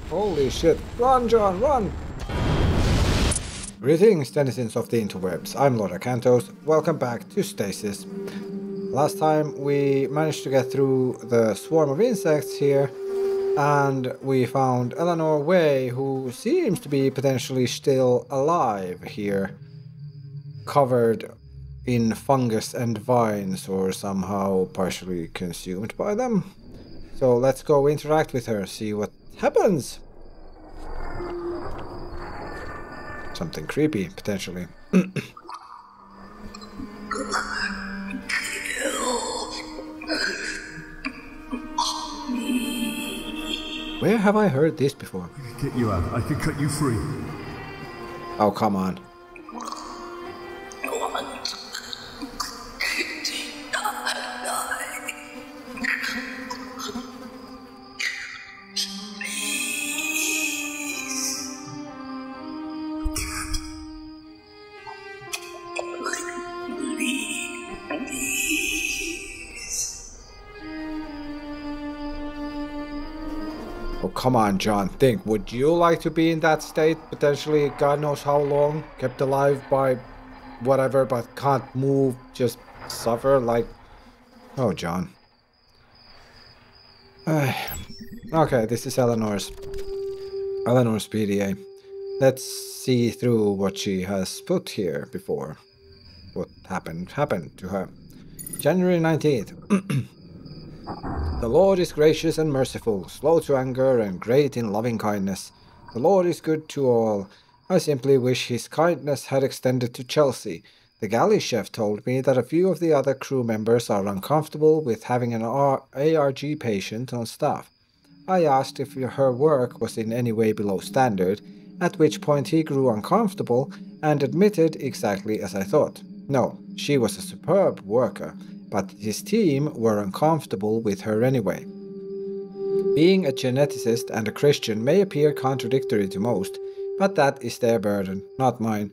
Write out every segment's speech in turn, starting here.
Holy shit. Run, John, run! Greetings, denizens of the interwebs. I'm Lord Acanthos. Welcome back to Stasis. Last time we managed to get through the swarm of insects here, and we found Eleanor Way, who seems to be potentially still alive here, covered in fungus and vines, or somehow partially consumed by them. So let's go interact with her, see what happens. Something creepy, potentially. Where have I heard this before? I could get you out. I could cut you free. Oh, come on. Oh, come on, John. Think, would you like to be in that state? Potentially, God knows how long, kept alive by whatever, but can't move, just suffer like... Oh, John. Okay, this is Eleanor's PDA. Let's see through what she has put here before. What happened to her. January 19th. The Lord is gracious and merciful, slow to anger and great in loving kindness. The Lord is good to all. I simply wish his kindness had extended to Chelsea. The galley chef told me that a few of the other crew members are uncomfortable with having an ARG patient on staff. I asked if her work was in any way below standard, at which point he grew uncomfortable and admitted exactly as I thought. No, she was a superb worker, but his team were uncomfortable with her anyway. Being a geneticist and a Christian may appear contradictory to most, but that is their burden, not mine.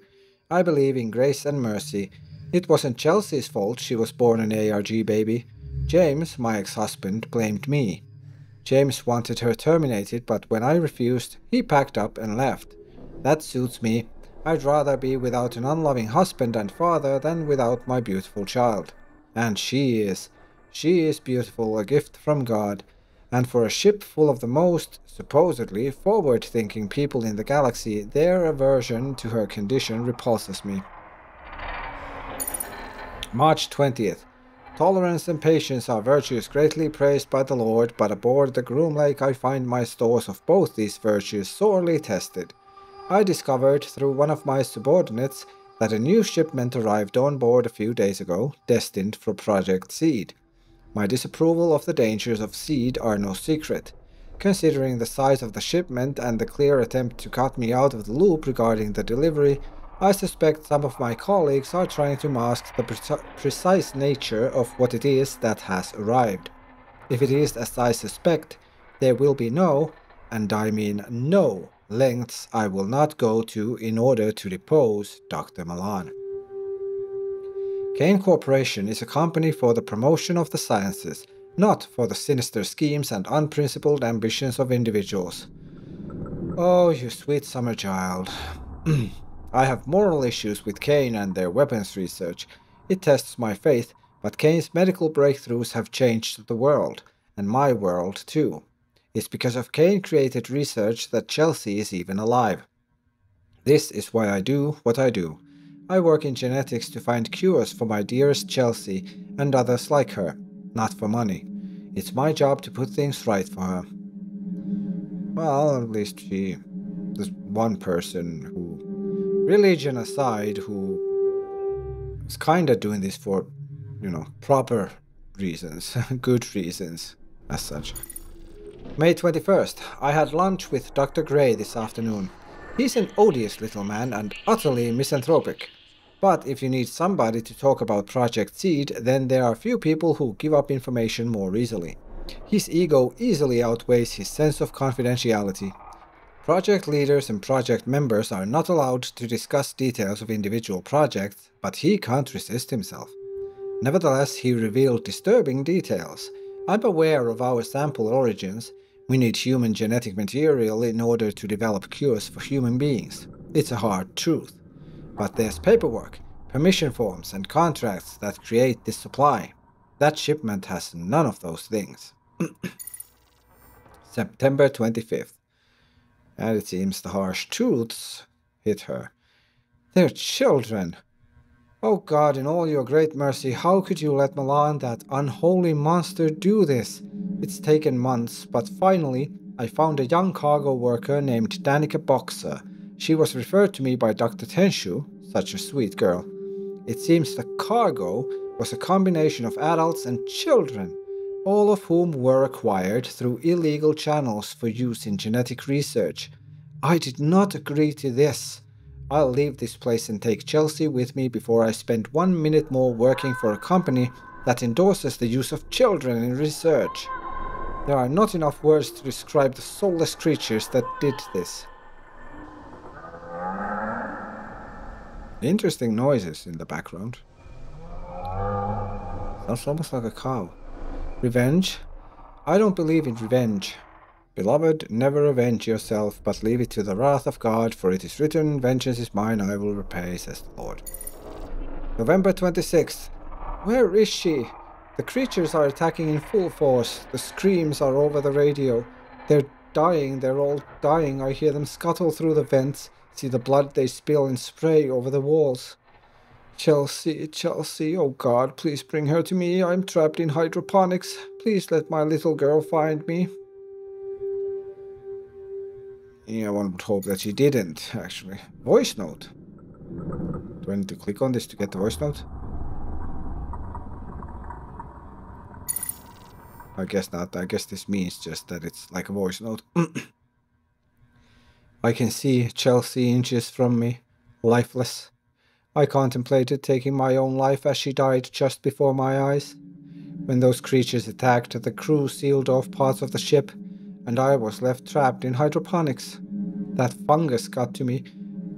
I believe in grace and mercy. It wasn't Chelsea's fault she was born an ARG baby. James, my ex-husband, blamed me. James wanted her terminated, but when I refused, he packed up and left. That suits me. I'd rather be without an unloving husband and father than without my beautiful child. And she is beautiful, a gift from God, and for a ship full of the most, supposedly, forward-thinking people in the galaxy, their aversion to her condition repulses me. March 20th. Tolerance and patience are virtues greatly praised by the Lord, but aboard the Groom Lake I find my stores of both these virtues sorely tested. I discovered through one of my subordinates that a new shipment arrived on board a few days ago, destined for Project Seed. My disapproval of the dangers of Seed are no secret. Considering the size of the shipment and the clear attempt to cut me out of the loop regarding the delivery, I suspect some of my colleagues are trying to mask the precise nature of what it is that has arrived. If it is as I suspect, there will be no, and I mean no, lengths I will not go to in order to depose Dr. Milan. Kane Corporation is a company for the promotion of the sciences, not for the sinister schemes and unprincipled ambitions of individuals. Oh, you sweet summer child. I have moral issues with Kane and their weapons research. It tests my faith, but Kane's medical breakthroughs have changed the world, and my world too. It's because of Kane-created research that Chelsea is even alive. This is why I do what I do. I work in genetics to find cures for my dearest Chelsea and others like her, not for money. It's my job to put things right for her. Well, at least there's one person who, religion aside, who is kinda doing this for, proper reasons, good reasons, as such. May 21st. I had lunch with Dr. Gray this afternoon. He's an odious little man and utterly misanthropic. But if you need somebody to talk about Project Seed, then there are few people who give up information more easily. His ego easily outweighs his sense of confidentiality. Project leaders and project members are not allowed to discuss details of individual projects, but he can't resist himself. Nevertheless, he revealed disturbing details. I'm aware of our sample origins. We need human genetic material in order to develop cures for human beings. It's a hard truth. But there's paperwork, permission forms, and contracts that create this supply. That shipment has none of those things. September 25th. And it seems the harsh truths hit her. They're children. Oh God, in all your great mercy, how could you let Milan, that unholy monster, do this? It's taken months, but finally I found a young cargo worker named Danica Boxer. She was referred to me by Dr. Tenshu, such a sweet girl. It seems the cargo was a combination of adults and children, all of whom were acquired through illegal channels for use in genetic research. I did not agree to this. I'll leave this place and take Chelsea with me before I spend 1 minute more working for a company that endorses the use of children in research. There are not enough words to describe the soulless creatures that did this. Interesting noises in the background. Sounds almost like a cow. Revenge? I don't believe in revenge. Beloved, never avenge yourself, but leave it to the wrath of God, for it is written, vengeance is mine, I will repay, says the Lord. November 26th. Where is she? The creatures are attacking in full force. The screams are over the radio. They're dying, they're all dying. I hear them scuttle through the vents, see the blood they spill and spray over the walls. Chelsea, Chelsea, oh God, please bring her to me. I'm trapped in hydroponics. Please let my little girl find me. Yeah, one would hope that she didn't, actually. Voice note. Do I need to click on this to get the voice note? I guess not. I guess this means just that it's like a voice note. I can see Chelsea inches from me, lifeless. I contemplated taking my own life as she died just before my eyes. When those creatures attacked, the crew sealed off parts of the ship, and I was left trapped in hydroponics. That fungus got to me,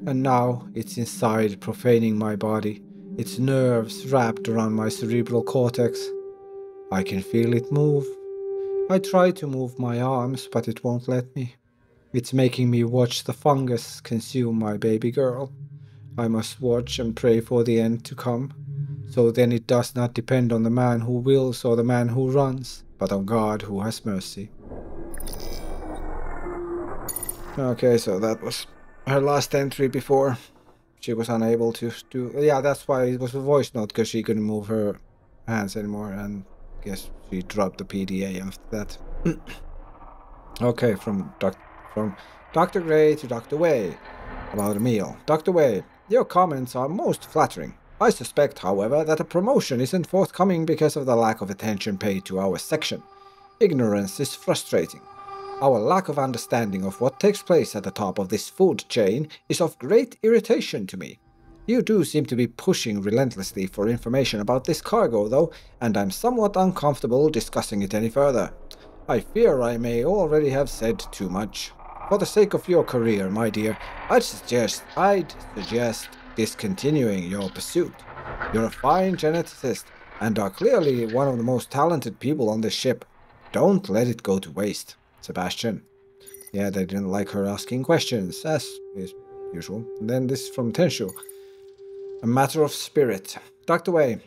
and now it's inside, profaning my body, its nerves wrapped around my cerebral cortex. I can feel it move. I try to move my arms, but it won't let me. It's making me watch the fungus consume my baby girl. I must watch and pray for the end to come. So then it does not depend on the man who wills or the man who runs, but on God who has mercy. Okay, so that was her last entry before she was unable to do... Yeah, that's why it was a voice note, because she couldn't move her hands anymore, and I guess she dropped the PDA after that. Okay, from Dr. Gray to Dr. Way about a meal. Dr. Way, your comments are most flattering. I suspect, however, that a promotion isn't forthcoming because of the lack of attention paid to our section. Ignorance is frustrating. Our lack of understanding of what takes place at the top of this food chain is of great irritation to me. You do seem to be pushing relentlessly for information about this cargo, though, and I'm somewhat uncomfortable discussing it any further. I fear I may already have said too much. For the sake of your career, my dear, I'd suggest discontinuing your pursuit. You're a fine geneticist, and are clearly one of the most talented people on this ship. Don't let it go to waste. Sebastian. Yeah, they didn't like her asking questions, as is usual. And then this is from Tenshu. A matter of spirit. Dr. Way,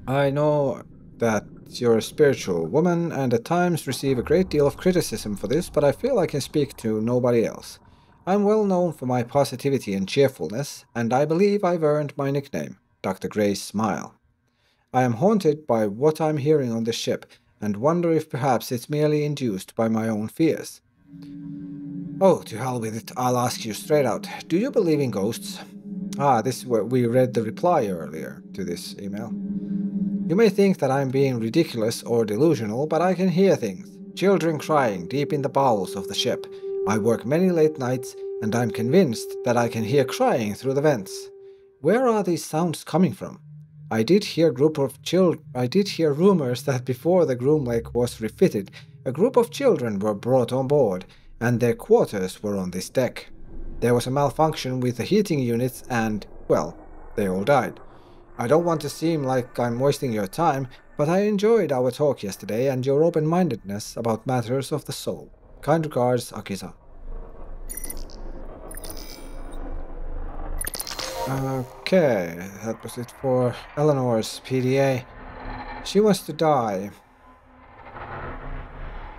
I know that you're a spiritual woman and at times receive a great deal of criticism for this, but I feel I can speak to nobody else. I'm well known for my positivity and cheerfulness, and I believe I've earned my nickname, Dr. Gray's Smile. I am haunted by what I'm hearing on the ship, and wonder if perhaps it's merely induced by my own fears. Oh, to hell with it, I'll ask you straight out. Do you believe in ghosts? Ah, this is where we read the reply earlier to this email. You may think that I'm being ridiculous or delusional, but I can hear things. Children crying deep in the bowels of the ship. I work many late nights, and I'm convinced that I can hear crying through the vents. Where are these sounds coming from? I did hear rumors that before the groom lake was refitted, a group of children were brought on board, and their quarters were on this deck. There was a malfunction with the heating units and, well, they all died. I don't want to seem like I'm wasting your time, but I enjoyed our talk yesterday and your open-mindedness about matters of the soul. Kind regards, Akiza. Okay, that was it for Eleanor's PDA. She wants to die.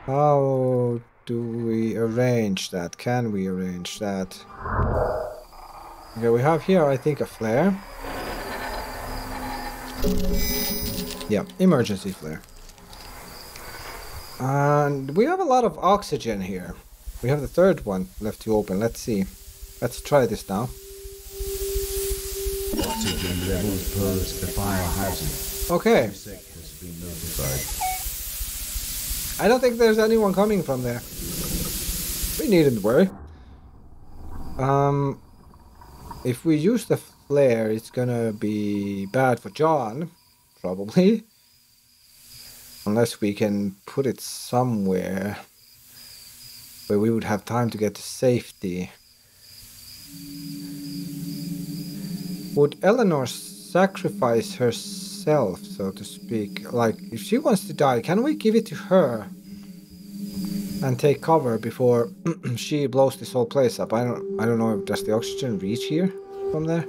How do we arrange that? Can we arrange that? Okay, we have here, I think, a flare. Yeah, emergency flare. And we have a lot of oxygen here. We have the third one left to open. Let's see. Let's try this now. Oxygen levels pose the fire hazard. Okay. Has been notified. I don't think there's anyone coming from there. We needn't worry. If we use the flare, it's gonna be bad for John, probably. Unless we can put it somewhere where we would have time to get to safety. Would Eleanor sacrifice herself, so to speak? Like, if she wants to die, can we give it to her and take cover before she blows this whole place up? I don't know, does the oxygen reach here from there?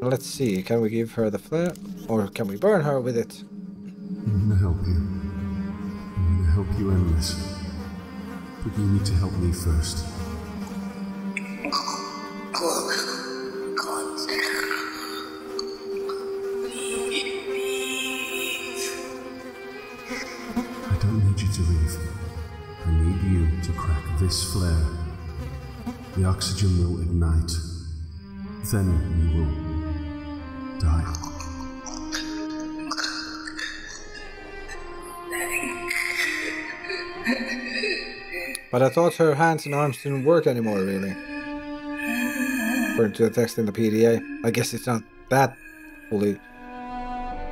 Let's see, can we give her the flare? Or can we burn her with it? I'm gonna help you. I'm gonna help you end this. But you need to help me first. I don't need you to leave. I need you to crack this flare. The oxygen will ignite. Then you will die. But I thought her hands and arms didn't work anymore, really. According to the text in the PDA. I guess it's not that fully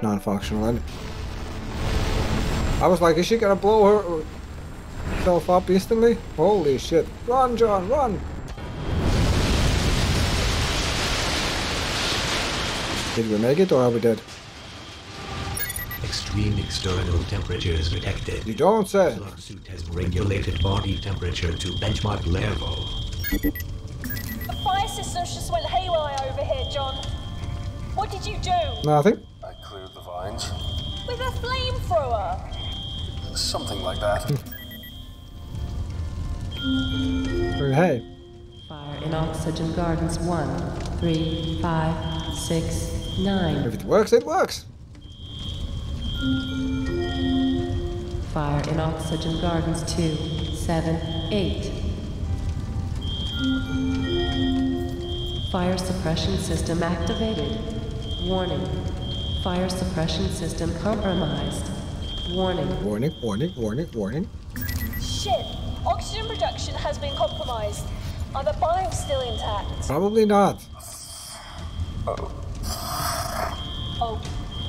non-functional. I was like, is she gonna blow herself up instantly? Holy shit. Run, John, run! Did we make it or are we dead? Extreme external temperatures detected. You don't say. Slug suit has regulated body temperature to benchmark level. The fire systems just went haywire over here, John. What did you do? Nothing. I cleared the vines. With a flamethrower? Something like that. Hey. Fire in Oxygen Gardens 1, 3, 5, 6, 9. If it works, it works. Fire in Oxygen Gardens 2, 7, 8. Fire suppression system activated. Warning. Fire suppression system compromised. Warning. Warning, warning, warning, warning. Shit. Oxygen production has been compromised. Are the biomes still intact? Probably not. Oh,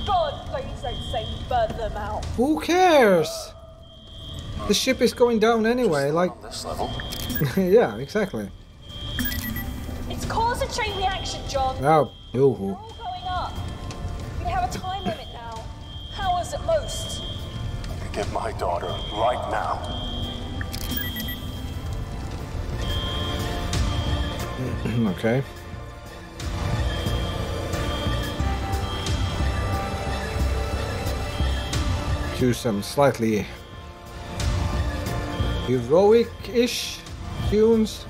God, please don't say you burned them out. Who cares? The ship is going down anyway, like... On this level. Yeah, exactly. It's caused a chain reaction, John. Oh, We're yoo-hoo. all going up. We have a time limit now. Hours at most. Get my daughter right now. Okay. Cue some slightly heroic-ish tunes.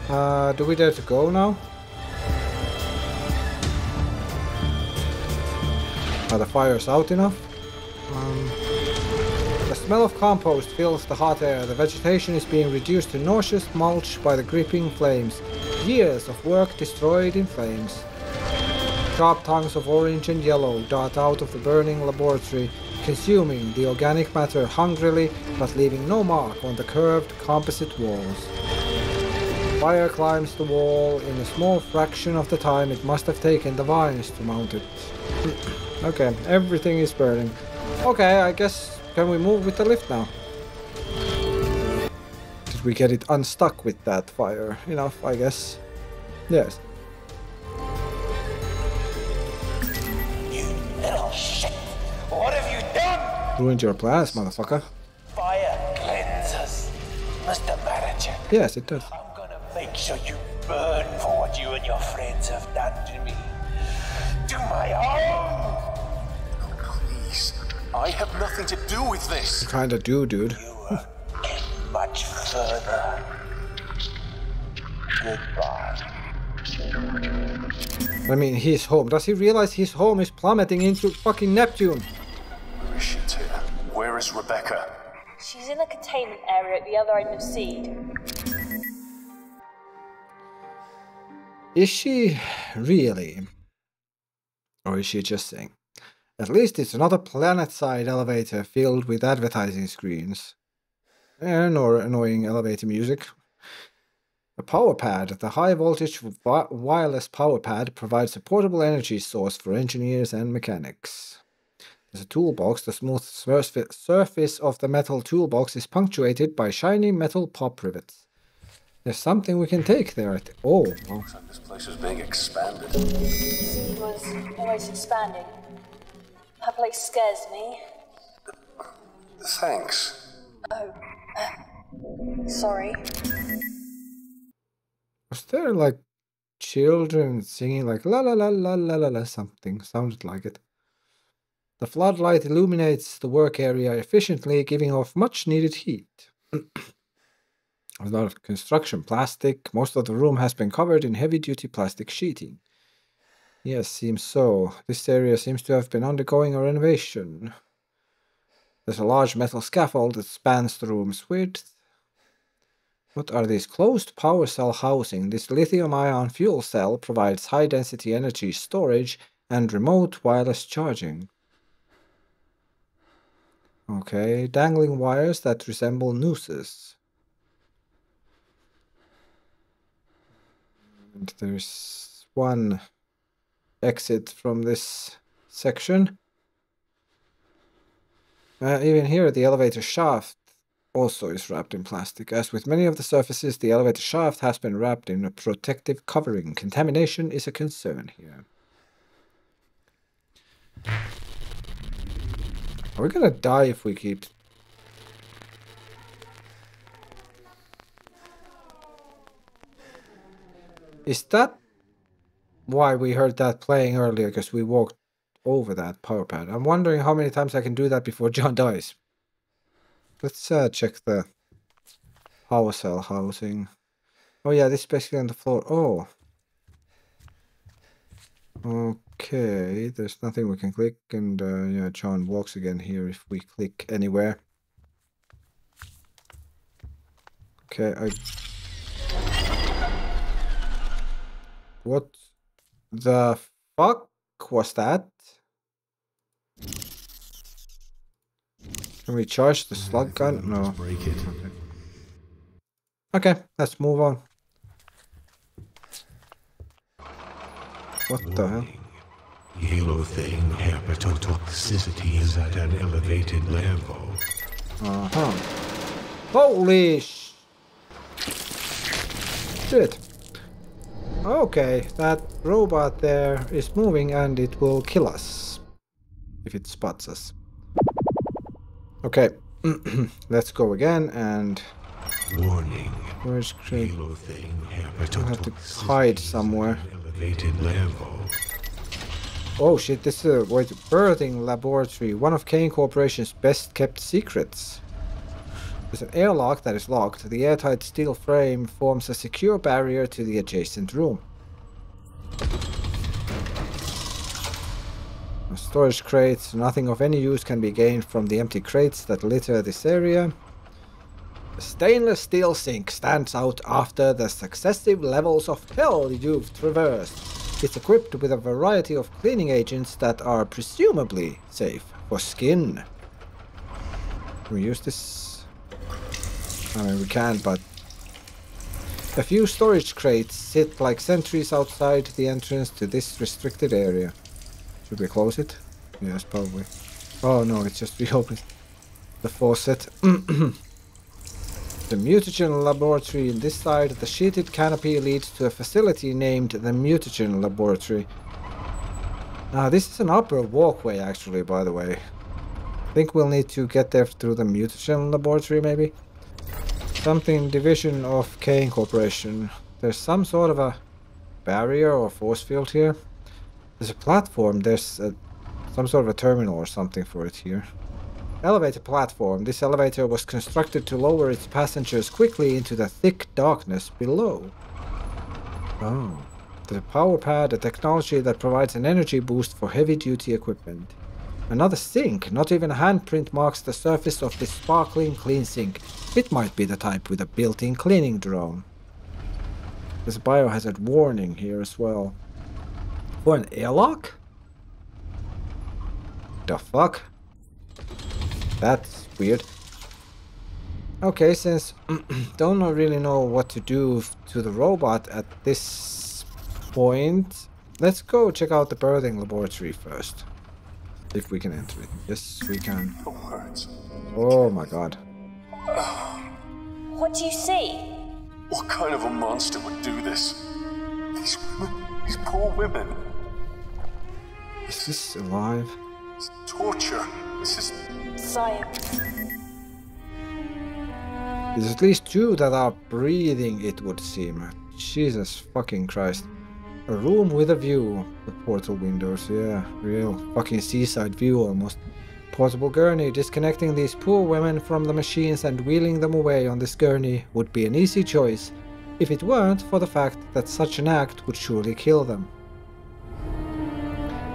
Do we dare to go now? Are the fires out enough? The smell of compost fills the hot air. The vegetation is being reduced to nauseous mulch by the gripping flames. Years of work destroyed in flames. Sharp tongues of orange and yellow dart out of the burning laboratory, consuming the organic matter hungrily, but leaving no mark on the curved composite walls. Fire climbs the wall in a small fraction of the time it must have taken the vines to mount it. Okay, everything is burning. Okay, I guess, can we move with the lift now? Did we get it unstuck with that fire? Enough, I guess. Yes. Ruined your plans, motherfucker. Fire cleanses. Mr. Manager, Yes, it does. I'm gonna make sure you burn for what you and your friends have done to me. To my home! Please, I have nothing to do with this. Kinda do, dude. You get much further. Goodbye. I mean, he's home. Does he realize his home is plummeting into fucking Neptune? Where is she, Tia? Where is Rebecca? She's in the containment area at the other end of Seed. Is she really? Or is she just saying? At least it's not a planet-side elevator filled with advertising screens. And or annoying elevator music. A power pad. The high-voltage wireless power pad provides a portable energy source for engineers and mechanics. There's a toolbox. The smooth surface of the metal toolbox is punctuated by shiny metal pop rivets. There's something we can take there. Oh, well. This place is being expanded. Seed was always expanding. That place scares me. Thanks. Oh. Sorry. Was there like children singing like la la la la la la la something? Sounded like it. The floodlight illuminates the work area efficiently, giving off much needed heat. A lot of construction plastic. Most of the room has been covered in heavy-duty plastic sheeting. Yes, seems so. This area seems to have been undergoing a renovation. There's a large metal scaffold that spans the room's width. What are these? Closed power cell housing. This lithium-ion fuel cell provides high-density energy storage and remote wireless charging. Okay, dangling wires that resemble nooses. And there's one exit from this section. Even here, the elevator shaft also is wrapped in plastic. As with many of the surfaces, the elevator shaft has been wrapped in a protective covering. Contamination is a concern here. Are we gonna die if we keep... Is that why we heard that playing earlier? Because we walked over that power pad. I'm wondering how many times I can do that before John dies. Let's check the power cell housing. Oh yeah, this is basically on the floor. Oh. Okay, there's nothing we can click, and yeah, John walks again here if we click anywhere. Okay, what the fuck was that? Can we charge the slug gun? No. Break it. Okay, let's move on. What the hell? Halo thing hepatotoxicity is at an elevated level. Uh-huh. Holy shit. Okay, that robot there is moving and it will kill us. If it spots us. Okay, let's go again and... Warning. Where's Craig? Halo thing I have to hide somewhere. elevated level. Oh shit, this is a birthing laboratory. One of Kane Corporation's best kept secrets. There's an airlock that is locked. The airtight steel frame forms a secure barrier to the adjacent room. Storage crates. Nothing of any use can be gained from the empty crates that litter this area. A stainless steel sink stands out after the successive levels of hell you've traversed. It's equipped with a variety of cleaning agents that are presumably safe for skin. Can we use this? I mean, we can, but... A few storage crates sit like sentries outside the entrance to this restricted area. Should we close it? Yes, probably. Oh no, it's just reopened the faucet. The mutagen laboratory on this side. The sheeted canopy leads to a facility named the Mutagen Laboratory. Now, this is an upper walkway, actually, by the way. think we'll need to get there through the mutagen laboratory, maybe? Something Division of K Incorporation. There's some sort of a barrier or force field here. There's a platform. There's some sort of a terminal or something for it here. Elevator platform. This elevator was constructed to lower its passengers quickly into the thick darkness below. Oh. The power pad, a technology that provides an energy boost for heavy-duty equipment. Another sink. Not even a handprint marks the surface of this sparkling clean sink. It might be the type with a built-in cleaning drone. There's a biohazard warning here as well. For an airlock? The fuck? That's weird. Okay, since don't really know what to do to the robot at this point, let's go check out the birthing laboratory first. If we can enter it. Yes, we can. Oh my god. What do you see? What kind of a monster would do this? These women, these poor women. Is this alive? It's torture. This is Science. There's at least two that are breathing, it would seem. Jesus fucking Christ. A room with a view. The portal windows, yeah. Real fucking seaside view almost. Portable gurney. Disconnecting these poor women from the machines and wheeling them away on this gurney would be an easy choice, if it weren't for the fact that such an act would surely kill them.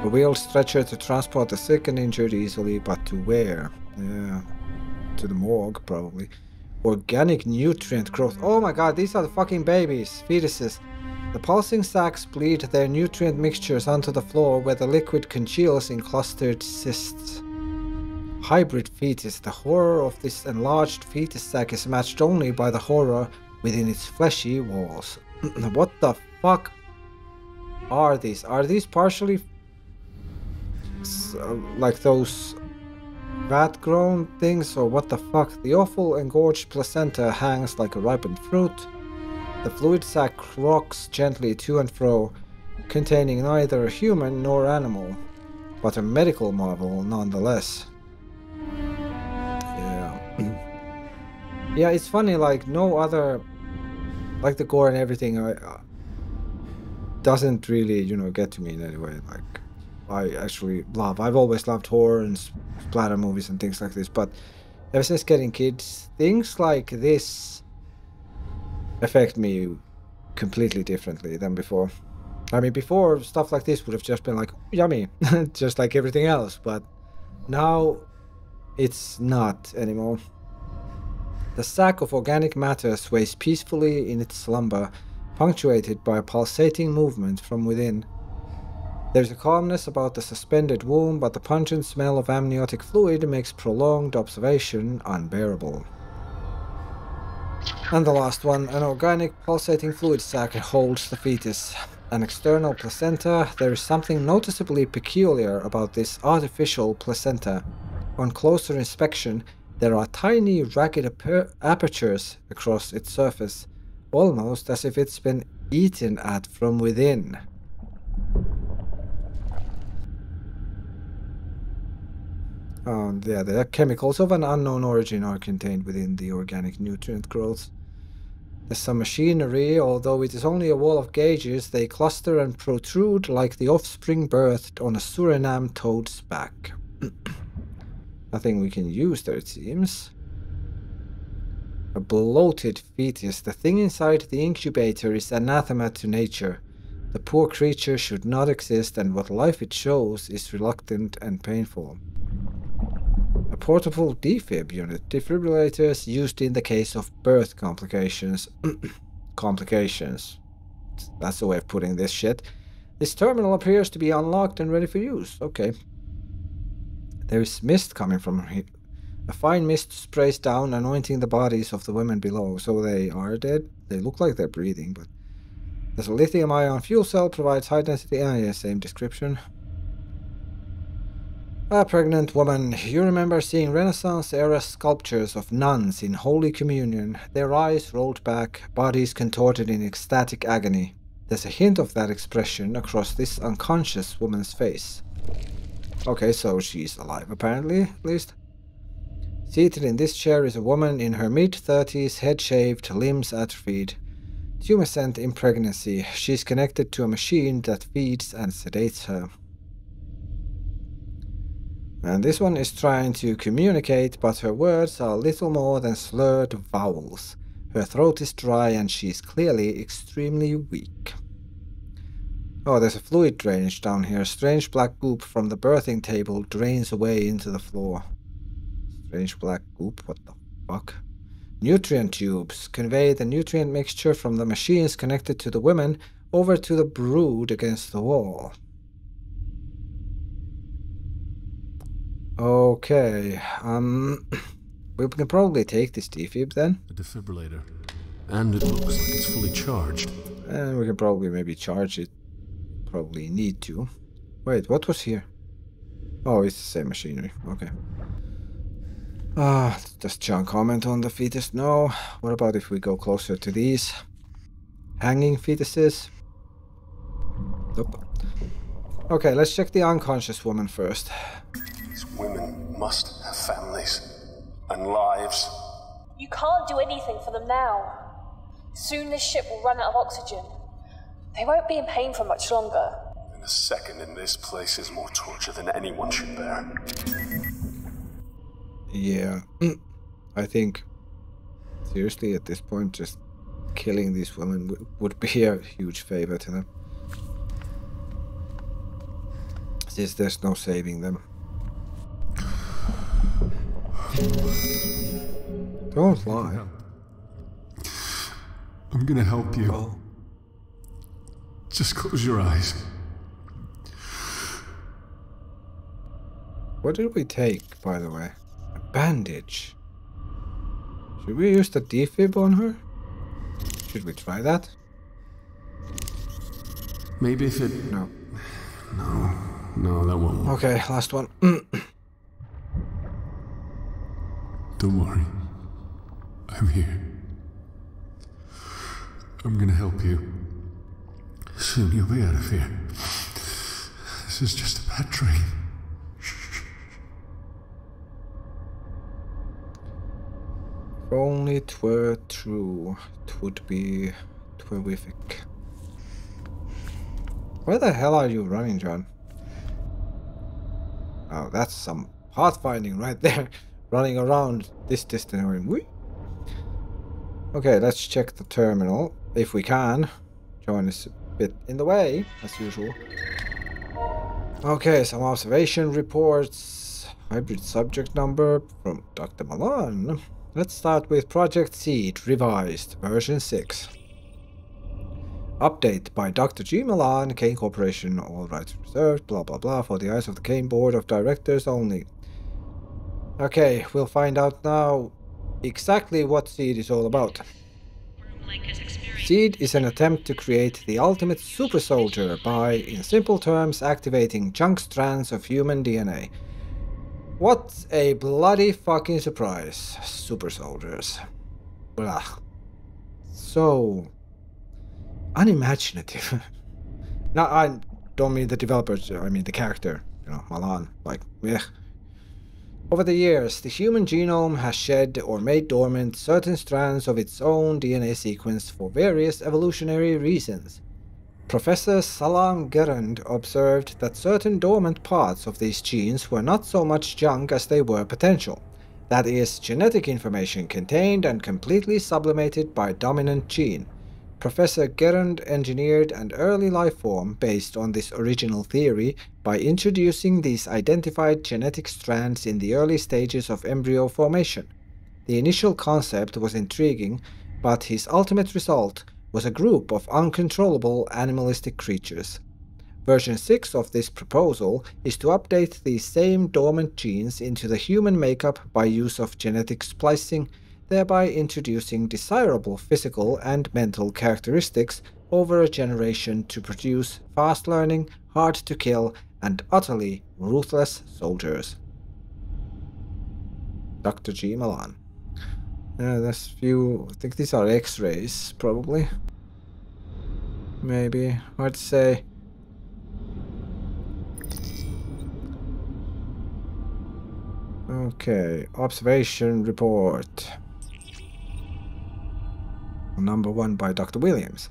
A wheeled stretcher to transport the sick and injured easily, but to where? Yeah, to the morgue, probably. Organic nutrient growth. Oh my god, these are the fucking babies, fetuses. The pulsing sacs bleed their nutrient mixtures onto the floor where the liquid congeals in clustered cysts. Hybrid fetus. The horror of this enlarged fetus sac is matched only by the horror within its fleshy walls. What the fuck are these? Are these partially like those vat-grown things, or what the fuck? The awful engorged placenta hangs like a ripened fruit. The fluid sac rocks gently to and fro, containing neither a human nor animal, but a medical marvel nonetheless. Yeah. Yeah, it's funny, like no other, like the gore and everything, doesn't really, you know, get to me in any way. Like, I actually love. I've always loved horror and splatter movies and things like this, but ever since getting kids, things like this affect me completely differently than before. I mean, before, stuff like this would have just been like, yummy, just like everything else, but now it's not anymore. The sack of organic matter sways peacefully in its slumber, punctuated by a pulsating movement from within. There's a calmness about the suspended womb, but the pungent smell of amniotic fluid makes prolonged observation unbearable. And the last one, an organic pulsating fluid sac holds the fetus. An external placenta. There is something noticeably peculiar about this artificial placenta. On closer inspection, there are tiny ragged apertures across its surface, almost as if it's been eaten at from within. Yeah, the chemicals of an unknown origin are contained within the organic nutrient growth. There's some machinery, although it is only a wall of gauges, they cluster and protrude like the offspring birthed on a Suriname toad's back. Nothing we can use there, it seems. A bloated fetus. The thing inside the incubator is anathema to nature. The poor creature should not exist, and what life it shows is reluctant and painful. A portable defib unit. Defibrillators used in the case of birth complications. Complications. That's the way of putting this shit. This terminal appears to be unlocked and ready for use. Okay. There is mist coming from here. A fine mist sprays down, anointing the bodies of the women below. So they are dead. They look like they're breathing, but... There's a lithium-ion fuel cell, provides high-density... Ah, yeah, same description. A pregnant woman. You remember seeing Renaissance-era sculptures of nuns in Holy Communion, their eyes rolled back, bodies contorted in ecstatic agony. There's a hint of that expression across this unconscious woman's face. Okay, so she's alive, apparently, at least. Seated in this chair is a woman in her mid-30s, head-shaved, limbs atrophied. Tumescent in pregnancy. She's connected to a machine that feeds and sedates her. And this one is trying to communicate, but her words are little more than slurred vowels. Her throat is dry and she's clearly extremely weak. Oh, there's a fluid drainage down here. Strange black goop from the birthing table drains away into the floor. Strange black goop? What the fuck? Nutrient tubes convey the nutrient mixture from the machines connected to the women over to the brood against the wall. Okay, we can probably take this defib then. A defibrillator. And it looks like it's fully charged. And we can probably maybe charge it. Probably need to. Wait, what was here? Oh, it's the same machinery. Okay. Does John comment on the fetus? No. What about if we go closer to these hanging fetuses? Nope. Okay, let's check the unconscious woman first. These women must have families and lives. You can't do anything for them now. Soon this ship will run out of oxygen. They won't be in pain for much longer. And a second in this place is more torture than anyone should bear. Yeah, I think seriously at this point just killing these women would be a huge favor to them. Since there's no saving them. Don't lie. I'm gonna help you. Oh. Just close your eyes. What did we take, by the way? A bandage. Should we use the defib on her? Should we try that? Maybe if it... No. No, that won't work. Okay, last one. Don't worry. I'm here. I'm gonna help you. Soon you'll be out of here. This is just a bad dream. If only 'twere true, 'twould be terrific. Where the hell are you running, John? Oh, that's some pathfinding right there. Running around this distance. Okay, let's check the terminal, if we can. John is a bit in the way, as usual. Okay, some observation reports. Hybrid subject number from Dr. Milan. Let's start with Project Seed, revised, version 6. Update by Dr. G. Milan, Kane Corporation, all rights reserved, blah blah blah, for the eyes of the Kane Board of Directors only. Okay, we'll find out now exactly what Seed is all about. Seed is an attempt to create the ultimate super soldier by, in simple terms, activating chunk strands of human DNA. What a bloody fucking surprise, super soldiers. Blah. So unimaginative. No, I don't mean the developers, I mean the character, you know, Milan, like, ugh. Over the years, the human genome has shed or made dormant certain strands of its own DNA sequence for various evolutionary reasons. Professor Salam Gerund observed that certain dormant parts of these genes were not so much junk as they were potential. That is, genetic information contained and completely sublimated by dominant gene. Professor Gerund engineered an early life form based on this original theory by introducing these identified genetic strands in the early stages of embryo formation. The initial concept was intriguing, but his ultimate result was a group of uncontrollable animalistic creatures. Version 6 of this proposal is to update these same dormant genes into the human makeup by use of genetic splicing, thereby introducing desirable physical and mental characteristics over a generation to produce fast-learning, hard-to-kill, and utterly ruthless soldiers. Dr. G. Milan. There's few... I think these are X-rays, probably. Maybe. Hard to say. Okay, observation report. Number 1 by Dr. Williams.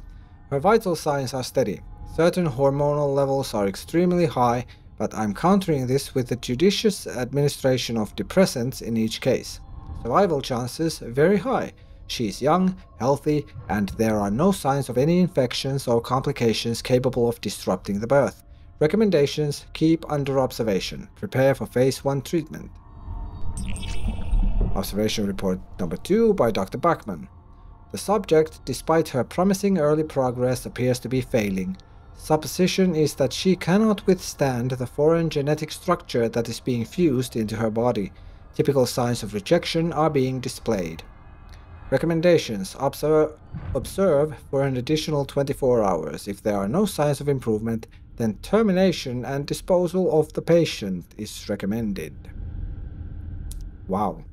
Her vital signs are steady. Certain hormonal levels are extremely high, but I'm countering this with the judicious administration of depressants in each case. Survival chances very high. She is young, healthy, and there are no signs of any infections or complications capable of disrupting the birth. Recommendations: keep under observation. Prepare for phase 1 treatment. Observation report number 2 by Dr. Bachman. The subject, despite her promising early progress, appears to be failing. Supposition is that she cannot withstand the foreign genetic structure that is being fused into her body. Typical signs of rejection are being displayed. Recommendations: observe for an additional 24 hours. If there are no signs of improvement, then termination and disposal of the patient is recommended. Wow.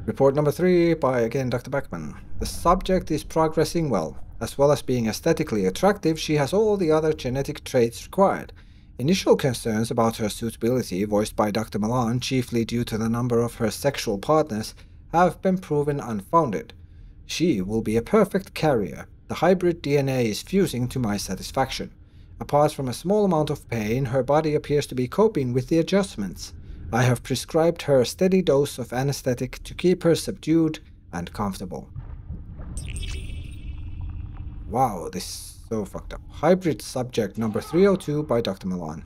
Report number 3 by, again, Dr. Bachman. The subject is progressing well. As well as being aesthetically attractive, she has all the other genetic traits required. Initial concerns about her suitability, voiced by Dr. Milan, chiefly due to the number of her sexual partners, have been proven unfounded. She will be a perfect carrier. The hybrid DNA is fusing to my satisfaction. Apart from a small amount of pain, her body appears to be coping with the adjustments. I have prescribed her a steady dose of anesthetic to keep her subdued and comfortable. Wow, this is so fucked up. Hybrid subject number 302 by Dr. Milan.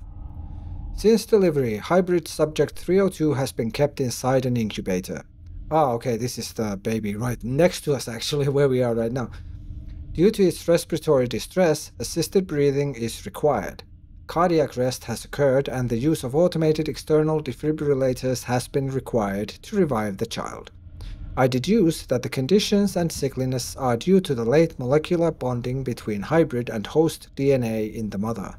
Since delivery, hybrid subject 302 has been kept inside an incubator. Ah, okay, this is the baby right next to us, actually, where we are right now. Due to its respiratory distress, assisted breathing is required. Cardiac arrest has occurred and the use of automated external defibrillators has been required to revive the child. I deduce that the conditions and sickliness are due to the late molecular bonding between hybrid and host DNA in the mother.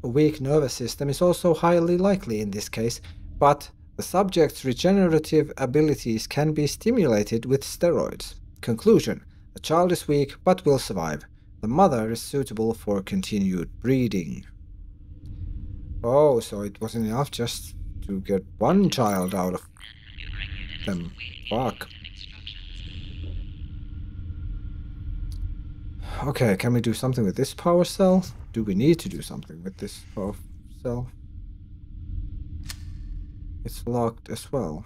A weak nervous system is also highly likely in this case, but the subject's regenerative abilities can be stimulated with steroids. Conclusion: the child is weak but will survive. The mother is suitable for continued breeding. Oh, so it wasn't enough just to get one child out of them. Fuck. Okay, can we do something with this power cell? Do we need to do something with this power cell? It's locked as well.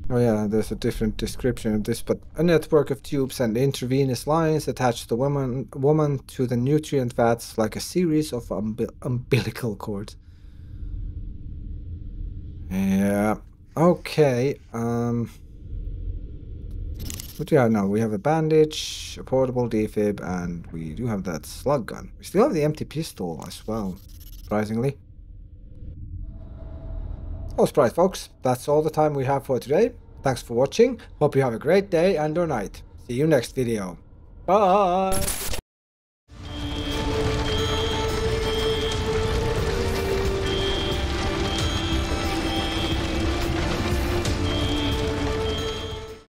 Oh yeah, there's a different description of this, but a network of tubes and intravenous lines attach the woman to the nutrient vats like a series of umbilical cords. Yeah, okay. What do we have now? We have a bandage, a portable defib, and we do have that slug gun. We still have the empty pistol as well, surprisingly. All right, folks, that's all the time we have for today. Thanks for watching. Hope you have a great day and or night. See you next video. Bye!